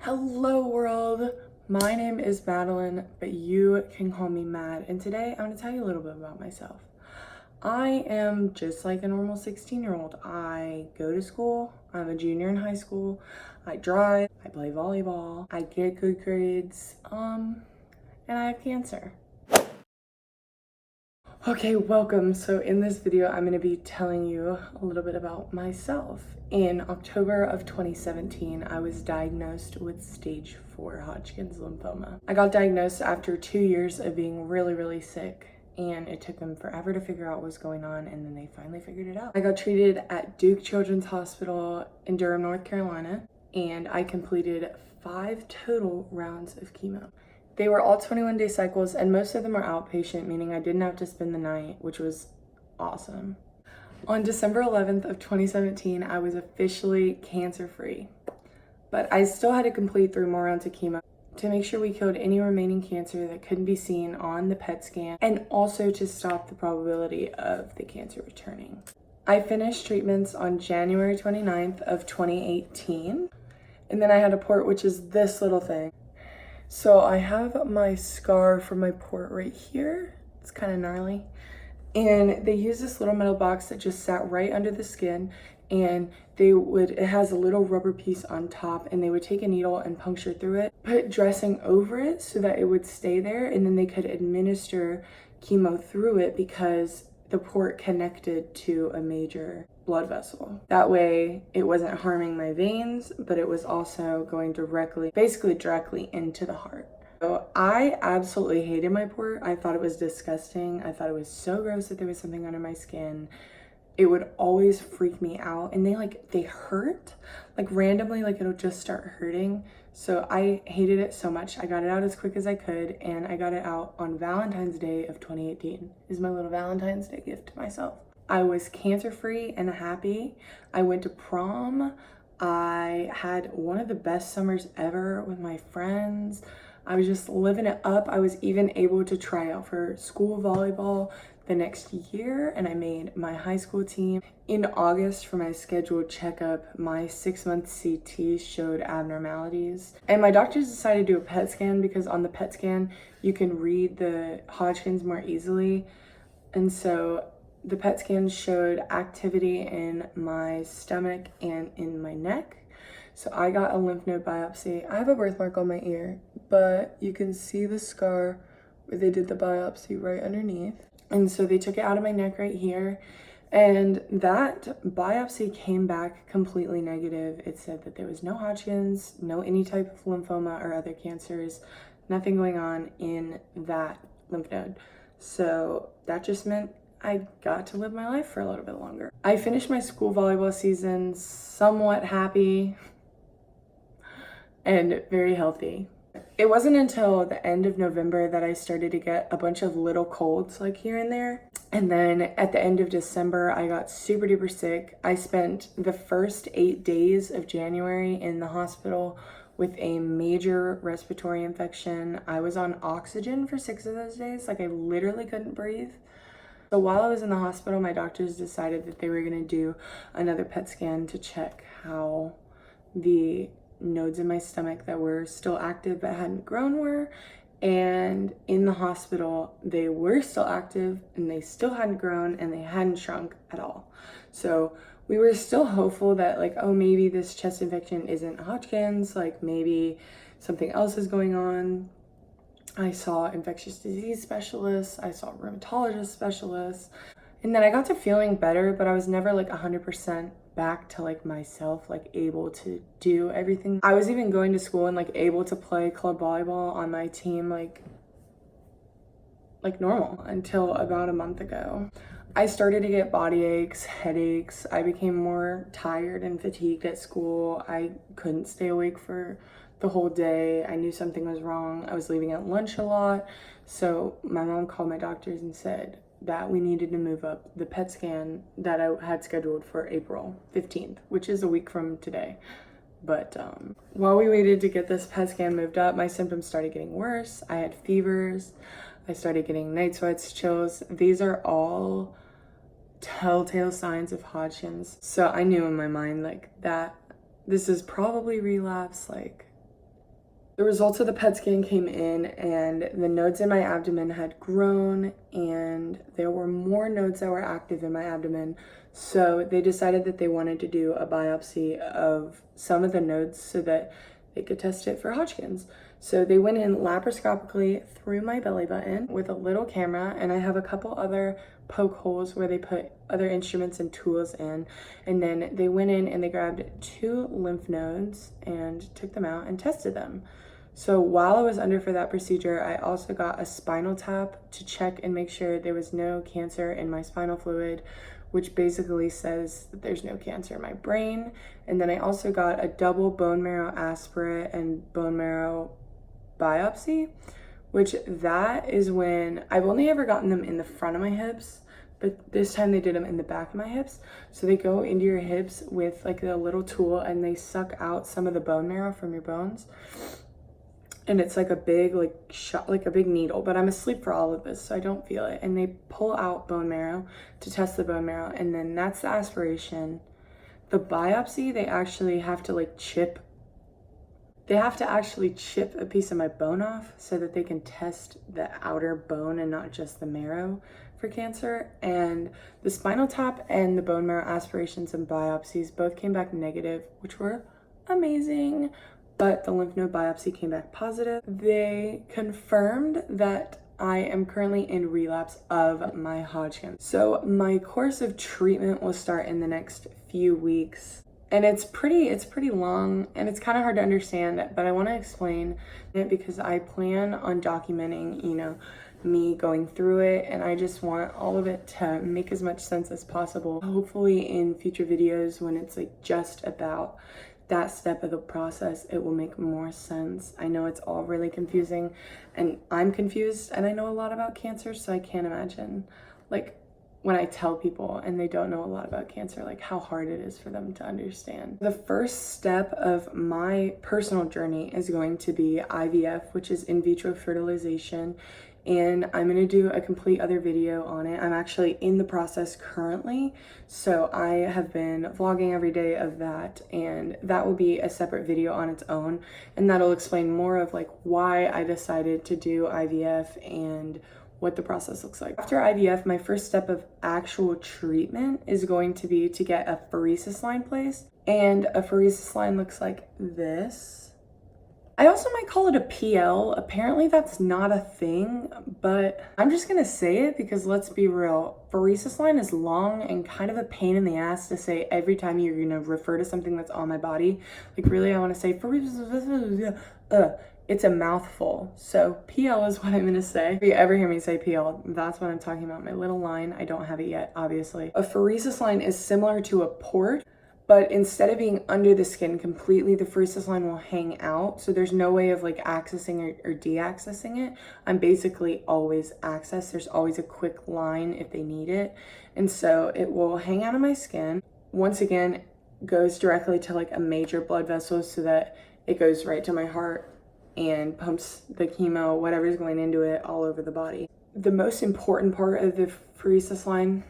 Hello world, my name is Madeline, but you can call me Mad, and today I'm going to tell you a little bit about myself. I am just like a normal 16-year-old. I go to school, I'm a junior in high school, I drive, I play volleyball, I get good grades, and I have cancer. Okay, welcome. So in this video, I'm going to be telling you a little bit about myself. In October of 2017, I was diagnosed with stage 4 Hodgkin's lymphoma. I got diagnosed after 2 years of being really sick, and it took them forever to figure out what was going on, and then they finally figured it out. I got treated at Duke Children's Hospital in Durham, North Carolina, and I completed 5 total rounds of chemo. They were all 21-day cycles, and most of them are outpatient, meaning I didn't have to spend the night, which was awesome. On December 11th of 2017, I was officially cancer-free, but I still had to complete 3 more rounds of chemo to make sure we killed any remaining cancer that couldn't be seen on the PET scan, and also to stop the probability of the cancer returning. I finished treatments on January 29th of 2018, and then I had a port, which is this little thing. So I have my scar from my port right here. It's kind of gnarly. And they use this little metal box that just sat right under the skin, and it has a little rubber piece on top, and they would take a needle and puncture through it, put dressing over it so that it would stay there, and then they could administer chemo through it because the port connected to a major blood vessel. That way it wasn't harming my veins, but it was also going basically directly into the heart. So I absolutely hated my port. I thought it was disgusting. I thought it was so gross that there was something under my skin. It would always freak me out, and they hurt, like randomly, like it'll just start hurting. So I hated it so much. I got it out as quick as I could, and I got it out on Valentine's Day of 2018. Is my little Valentine's Day gift to myself. I was cancer-free and happy. I went to prom. I had one of the best summers ever with my friends. I was just living it up. I was even able to try out for school volleyball the next year, and I made my high school team. In August, for my scheduled checkup, my 6-month CT showed abnormalities, and my doctors decided to do a PET scan because on the PET scan you can read the Hodgkin's more easily. And so the PET scan showed activity in my stomach and in my neck. So I got a lymph node biopsy. I have a birthmark on my ear, but you can see the scar where they did the biopsy right underneath. And so they took it out of my neck right here, and that biopsy came back completely negative. It said that there was no Hodgkin's, no any type of lymphoma or other cancers, nothing going on in that lymph node. So that just meant I got to live my life for a little bit longer. I finished my school volleyball season somewhat happy and very healthy. It wasn't until the end of November that I started to get a bunch of little colds like here and there. And then at the end of December, I got super duper sick. I spent the first 8 days of January in the hospital with a major respiratory infection. I was on oxygen for 6 of those days. Like I literally couldn't breathe. So while I was in the hospital, my doctors decided that they were gonna do another PET scan to check how the nodes in my stomach that were still active but hadn't grown were. And in the hospital, they were still active and they still hadn't grown and they hadn't shrunk at all. So we were still hopeful that oh, maybe this chest infection isn't Hodgkin's, like maybe something else is going on. I saw infectious disease specialists, I saw rheumatologist specialists, and then I got to feeling better, but I was never 100% back to myself, able to do everything. I was even going to school and able to play club volleyball on my team like normal until about a month ago. I started to get body aches, headaches. I became more tired and fatigued at school. I couldn't stay awake for the whole day. I knew something was wrong. I was leaving at lunch a lot. So my mom called my doctors and said that we needed to move up the PET scan that I had scheduled for April 15th, which is a week from today. But while we waited to get this PET scan moved up, my symptoms started getting worse. I had fevers. I started getting night sweats, chills. These are all telltale signs of Hodgkin's. So I knew in my mind that this is probably relapse. The results of the PET scan came in, and the nodes in my abdomen had grown, and there were more nodes that were active in my abdomen. So they decided that they wanted to do a biopsy of some of the nodes so that they could test it for Hodgkin's. So they went in laparoscopically through my belly button with a little camera, and I have a couple other poke holes where they put other instruments and tools in. And then they went in and they grabbed 2 lymph nodes and took them out and tested them. So while I was under for that procedure, I also got a spinal tap to check and make sure there was no cancer in my spinal fluid, which basically says that there's no cancer in my brain. And then I also got a double bone marrow aspirate and bone marrow biopsy, which that is when I've only ever gotten them in the front of my hips, but this time they did them in the back of my hips. So they go into your hips with like a little tool and they suck out some of the bone marrow from your bones. And it's like a big shot, like a big needle, but I'm asleep for all of this, so I don't feel it. And they pull out bone marrow to test the bone marrow, and then that's the aspiration. The biopsy, they actually have to chip a piece of my bone off so that they can test the outer bone and not just the marrow for cancer. And the spinal tap and the bone marrow aspirations and biopsies both came back negative, which were amazing. But the lymph node biopsy came back positive. They confirmed that I am currently in relapse of my Hodgkin's. So my course of treatment will start in the next few weeks. And it's pretty long, and it's kind of hard to understand, but I want to explain it because I plan on documenting, me going through it, and I just want all of it to make as much sense as possible. Hopefully in future videos when it's just about that step of the process, it will make more sense. I know it's all really confusing, and I'm confused, and I know a lot about cancer, so I can't imagine when I tell people and they don't know a lot about cancer, how hard it is for them to understand. The first step of my personal journey is going to be IVF, which is in vitro fertilization. And I'm gonna do a complete other video on it. I'm actually in the process currently, so I have been vlogging every day of that, and that will be a separate video on its own, and that'll explain more of why I decided to do IVF and what the process looks like. After IVF, my first step of actual treatment is going to be to get a pheresis line placed, and a pheresis line looks like this. I also might call it a PL. Apparently that's not a thing, but I'm just gonna say it because let's be real. Pheresis line is long and kind of a pain in the ass to say every time you're gonna refer to something that's on my body. Really, I wanna say pheresis, it's a mouthful. So PL is what I'm gonna say. If you ever hear me say PL, that's what I'm talking about. My little line, I don't have it yet, obviously. A pheresis line is similar to a port, but instead of being under the skin completely, the pheresis line will hang out. So there's no way of accessing or de-accessing it. I'm basically always accessed. There's always a quick line if they need it. And so it will hang out of my skin. Once again, goes directly to a major blood vessel so that it goes right to my heart and pumps the chemo, whatever's going into it, all over the body. The most important part of the pheresis line,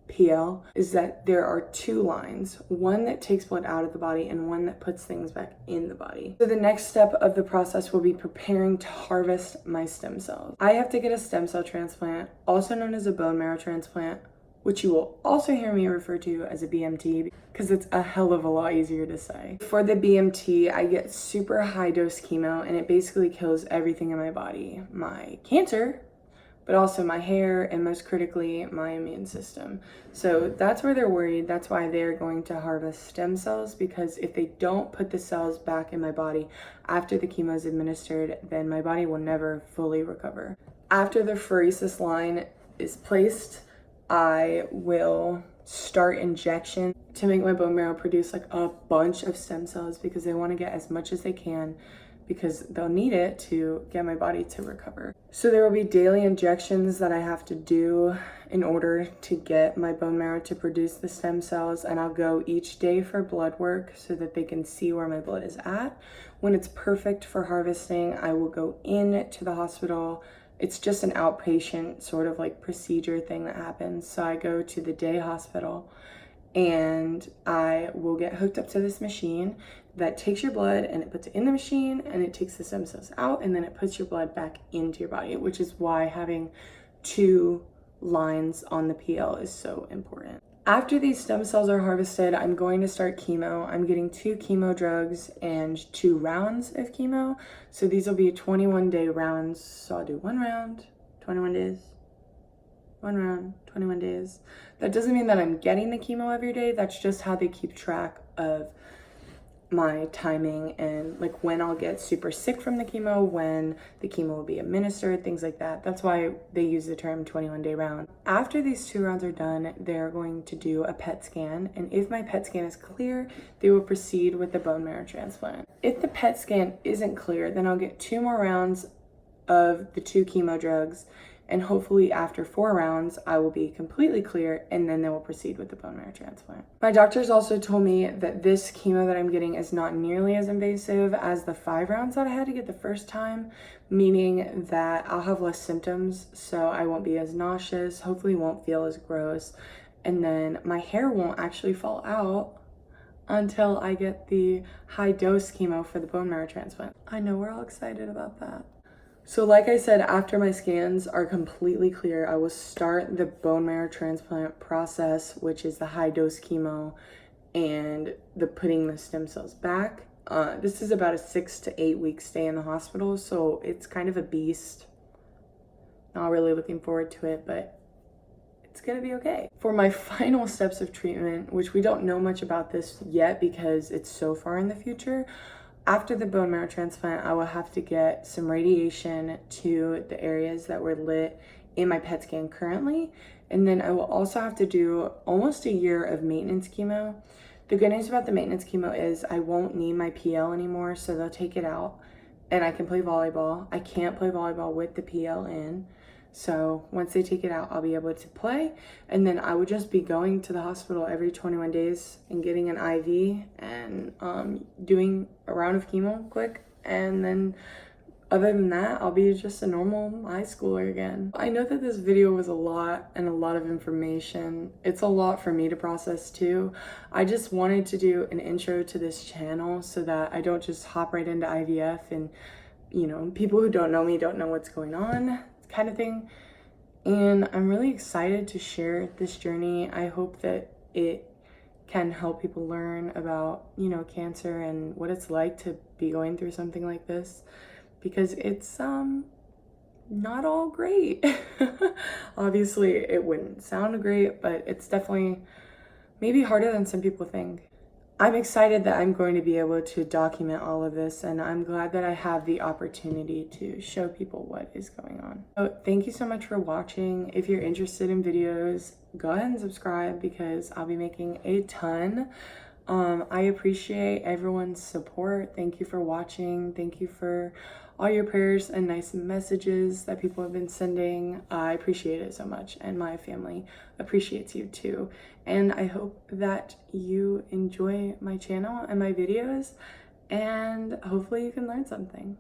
PL, is that there are 2 lines, one that takes blood out of the body and one that puts things back in the body. So the next step of the process will be preparing to harvest my stem cells. I have to get a stem cell transplant, also known as a bone marrow transplant, which you will also hear me refer to as a BMT because it's a hell of a lot easier to say. For the BMT, I get super high dose chemo, and it basically kills everything in my body. My cancer, but also my hair, and most critically, my immune system. So that's where they're worried. That's why they're going to harvest stem cells, because if they don't put the cells back in my body after the chemo is administered, then my body will never fully recover. After the pheresis line is placed, I will start injection to make my bone marrow produce a bunch of stem cells, because they want to get as much as they can, because they'll need it to get my body to recover. So there will be daily injections that I have to do in order to get my bone marrow to produce the stem cells, and I'll go each day for blood work so that they can see where my blood is at. When it's perfect for harvesting, I will go in to the hospital. It's just an outpatient sort of procedure thing that happens. So I go to the day hospital and I will get hooked up to this machine. that takes your blood and it puts it in the machine, and it takes the stem cells out, and then it puts your blood back into your body, which is why having 2 lines on the PL is so important. After these stem cells are harvested, I'm going to start chemo. I'm getting 2 chemo drugs and 2 rounds of chemo. So these will be 21-day rounds. So I'll do 1 round, 21 days, 1 round, 21 days. That doesn't mean that I'm getting the chemo every day. That's just how they keep track of my timing and like when I'll get super sick from the chemo, when the chemo will be administered, things like that. That's why they use the term 21-day round. After these 2 rounds are done, they're going to do a PET scan, and if my PET scan is clear, they will proceed with the bone marrow transplant. If the PET scan isn't clear, then I'll get 2 more rounds of the 2 chemo drugs, and hopefully after 4 rounds, I will be completely clear, and then they will proceed with the bone marrow transplant. My doctors also told me that this chemo that I'm getting is not nearly as invasive as the 5 rounds that I had to get the first time, meaning that I'll have less symptoms, so I won't be as nauseous, hopefully won't feel as gross, and then my hair won't actually fall out until I get the high dose chemo for the bone marrow transplant. I know we're all excited about that. So like I said, after my scans are completely clear, I will start the bone marrow transplant process, which is the high dose chemo and the putting the stem cells back. This is about a 6 to 8 week stay in the hospital, so it's kind of a beast. Not really looking forward to it, but it's gonna be okay. For my final steps of treatment, which we don't know much about this yet because it's so far in the future, after the bone marrow transplant, I will have to get some radiation to the areas that were lit in my PET scan currently. And then I will also have to do almost a year of maintenance chemo. The good news about the maintenance chemo is I won't need my PL anymore, so they'll take it out and I can play volleyball. I can't play volleyball with the PL in. So once they take it out, I'll be able to play. And then I would just be going to the hospital every 21 days and getting an IV and doing a round of chemo quick. And then other than that, I'll be just a normal high schooler again. I know that this video was a lot and a lot of information. It's a lot for me to process too. I just wanted to do an intro to this channel so that I don't just hop right into IVF and, you know, people who don't know me don't know what's going on, kind of thing. And I'm really excited to share this journey. I hope that it can help people learn about, you know, cancer and what it's like to be going through something like this, because it's not all great. Obviously it wouldn't sound great, but it's definitely maybe harder than some people think. I'm excited that I'm going to be able to document all of this, and I'm glad that I have the opportunity to show people what is going on. So thank you so much for watching. If you're interested in videos, go ahead and subscribe because I'll be making a ton. I appreciate everyone's support. Thank you for watching. Thank you for all your prayers and nice messages that people have been sending. I appreciate it so much, and my family appreciates you too. And I hope that you enjoy my channel and my videos, and hopefully you can learn something.